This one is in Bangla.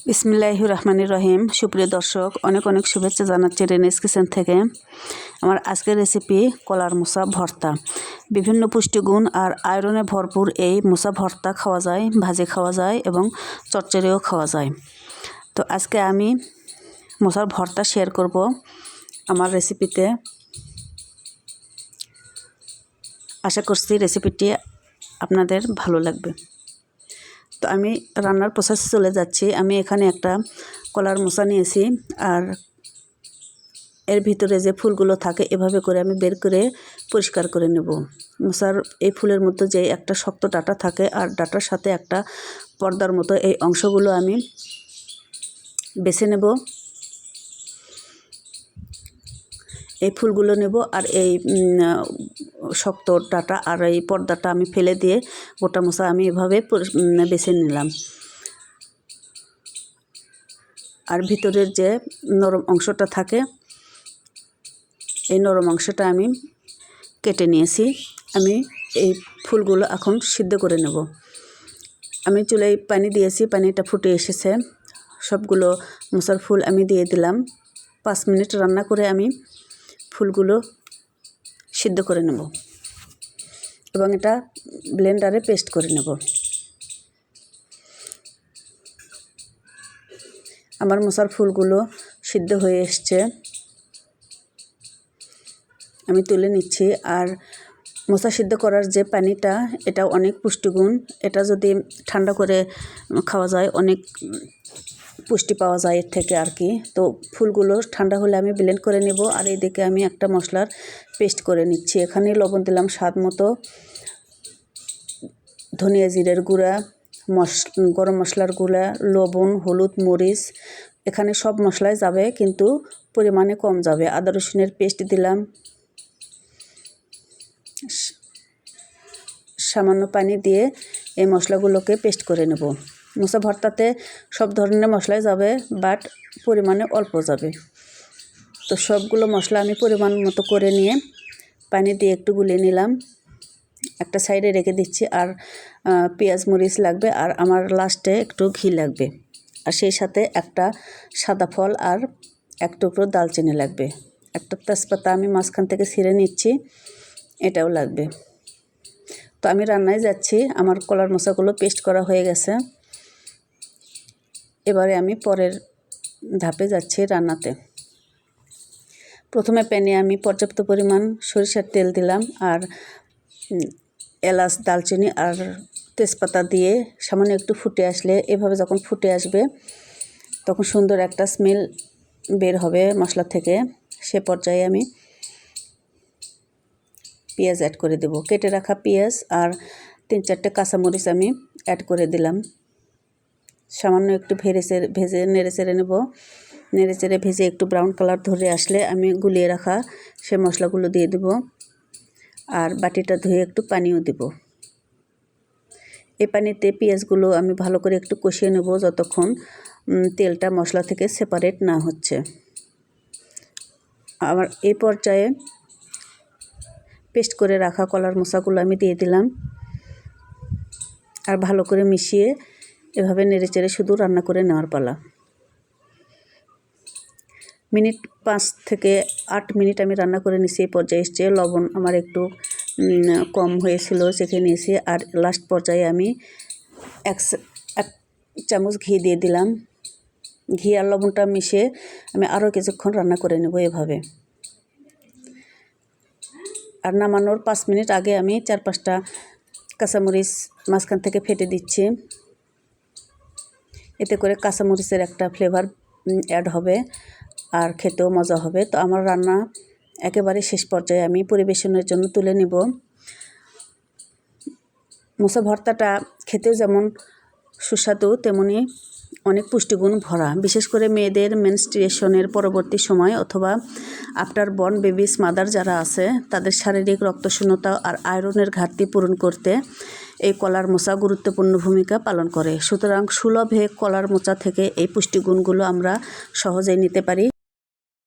বিসমিল্লাহির রহমানির রহিম। সুপ্রিয় দর্শক, অনেক অনেক শুভেচ্ছা জানাচ্ছি রেনিস কিচেন থেকে। আমার আজকের রেসিপি কলার মোচা ভর্তা। বিভিন্ন পুষ্টিগুণ আর আয়রনে ভরপুর এই মোচা ভর্তা খাওয়া যায়, ভাজি খাওয়া যায় এবং চচ্চড়িও খাওয়া যায়। তো আজকে আমি মোচার ভর্তা শেয়ার করব আমার রেসিপিতে। আশা করছি রেসিপিটি আপনাদের ভালো লাগবে। তো আমি রান্নার প্রসেসে চলে যাচ্ছি। আমি এখানে একটা কলার মোচা নিয়েছি, আর এর ভিতরে যে ফুলগুলো থাকে এভাবে করে আমি বের করে পরিষ্কার করে নেব। মোচার এই ফুলের মধ্যে যে একটা শক্ত ডাঁটা থাকে আর ডাঁটার সাথে একটা পর্দার মতো এই অংশগুলো আমি বেছে নেব। এই ফুলগুলো নেব আর এই শক্ত ডাঁটা আর এই পর্দাটা আমি ফেলে দিয়ে গোটা মোচা আমি এভাবে বেছে নিলাম। আর ভিতরের যে নরম অংশটা থাকে এই নরম অংশটা আমি কেটে নিয়েছি। আমি এই ফুলগুলো এখন সিদ্ধ করে নেব। আমি চুলায় পানি দিয়েছি, পানিটা ফুটে এসেছে। সবগুলো মোচার ফুল আমি দিয়ে দিলাম। 5 মিনিট রান্না করে আমি ফুলগুলো সিদ্ধ করে নেব এবং এটা ব্লেন্ডারে পেস্ট করে নেব। আমার মোচার ফুলগুলো সিদ্ধ হয়ে এসছে, আমি তুলে নিচ্ছি। আর মোচা সিদ্ধ করার যে পানিটা, এটা অনেক পুষ্টিগুণ। এটা যদি ঠান্ডা করে খাওয়া যায় অনেক পুষ্টি পাওয়া যায় এর থেকে আর কি। তো ফুলগুলো ঠান্ডা হলে আমি ব্লেন্ড করে নেব। আর এইদিকে আমি একটা মশলার পেস্ট করে নিচ্ছি। এখানে লবণ দিলাম স্বাদ মতো, ধনিয়া জিরের গুঁড়া, গরম মশলার গুঁড়া, লবণ, হলুদ, মরিচ, এখানে সব মশলাই যাবে কিন্তু পরিমাণে কম যাবে। আদা রসুনের পেস্ট দিলাম, সামান্য পানি দিয়ে এই মশলাগুলোকে পেস্ট করে নেব। মোচা ভর্তাতে সব ধরনের মশলাই যাবে, বাট পরিমাণে অল্প যাবে। তো সবগুলো মশলা আমি পরিমাণ মতো করে নিয়ে পানি দিয়ে একটু গুলিয়ে নিলাম, একটা সাইডে রেখে দিচ্ছি। আর পেঁয়াজ মরিচ লাগবে, আর আমার লাস্টে একটু ঘি লাগবে, আর সেই সাথে একটা সাদা ফল আর এক টুকরো দালচিনি লাগবে। একটা তেজপাতা আমি মাঝখান থেকে ছিঁড়ে নিচ্ছি, এটাও লাগবে। তো আমি রান্নায় যাচ্ছি। আমার কলার মোচাগুলো পেস্ট করা হয়ে গেছে। এবারে আমি পরের ধাপে যাচ্ছি রান্নাতে। প্রথমে প্যানে আমি পর্যাপ্ত পরিমাণ সরিষার তেল দিলাম, আর এলাচ, দালচিনি আর তেজপাতা দিয়ে সামান্য একটু ফুটে আসলে, এভাবে যখন ফুটে আসবে তখন সুন্দর একটা স্মেল বের হবে মশলা থেকে। সে পর্যায়ে আমি পেঁয়াজ অ্যাড করে দেব। কেটে রাখা পেঁয়াজ আর 3-4টে কাঁচামরিচ আমি অ্যাড করে দিলাম। সামান্য একটু ভেজে নেড়ে চেড়ে নেব। নেড়ে চেড়ে ভেজে একটু ব্রাউন কালার ধরে আসলে আমি গুলিয়ে রাখা সে মশলাগুলো দিয়ে দেব, আর বাটিটা ধুয়ে একটু পানিও দেব। এই পানিতে পেঁয়াজগুলো আমি ভালো করে একটু কষিয়ে নেব যতক্ষণ তেলটা মশলা থেকে সেপারেট না হচ্ছে। আবার এই পর্যায়ে পেস্ট করে রাখা কলার মোচাগুলো আমি দিয়ে দিলাম, আর ভালো করে মিশিয়ে এভাবে নেড়েচেড়ে শুধু রান্না করে নেওয়ার পালা। 5 থেকে 8 মিনিট আমি রান্না করে নিয়েছি। এই পর্যায়ে এসছে। লবণ আমার একটু কম হয়েছিল, চেখে নিয়েছি। আর লাস্ট পর্যায়ে আমি 1 চামচ ঘি দিয়ে দিলাম। ঘি আর লবণটা মিশিয়ে আমি আরও কিছুক্ষণ রান্না করে নেব এভাবে। আর নামানোর 5 মিনিট আগে আমি 4-5টা কাঁচামরিচ মাঝখান থেকে ফেটে দিচ্ছি। এতে করে কাঁচামরিচের একটা ফ্লেভার অ্যাড হবে আর খেতেও মজা হবে। তো আমার রান্না একেবারে শেষ পর্যায়ে, আমি পরিবেশনের জন্য তুলে নেব। মোচা ভর্তাটা খেতেও যেমন সুস্বাদু, তেমনি অনেক পুষ্টিগুণ ভরা। বিশেষ করে মেয়েদের মেনস্ট্রুয়েশনের পরবর্তী সময় অথবা আফটার বর্ন বেবিস মাদার যারা আছে, তাদের শারীরিক রক্তশূন্যতা আর আয়রনের ঘাটতি পূরণ করতে এই কলার মোচা গুরুত্বপূর্ণ ভূমিকা পালন করে। সুতরাং সুলভে কলার মোচা থেকে এই পুষ্টিগুণগুলো আমরা সহজেই নিতে পারি।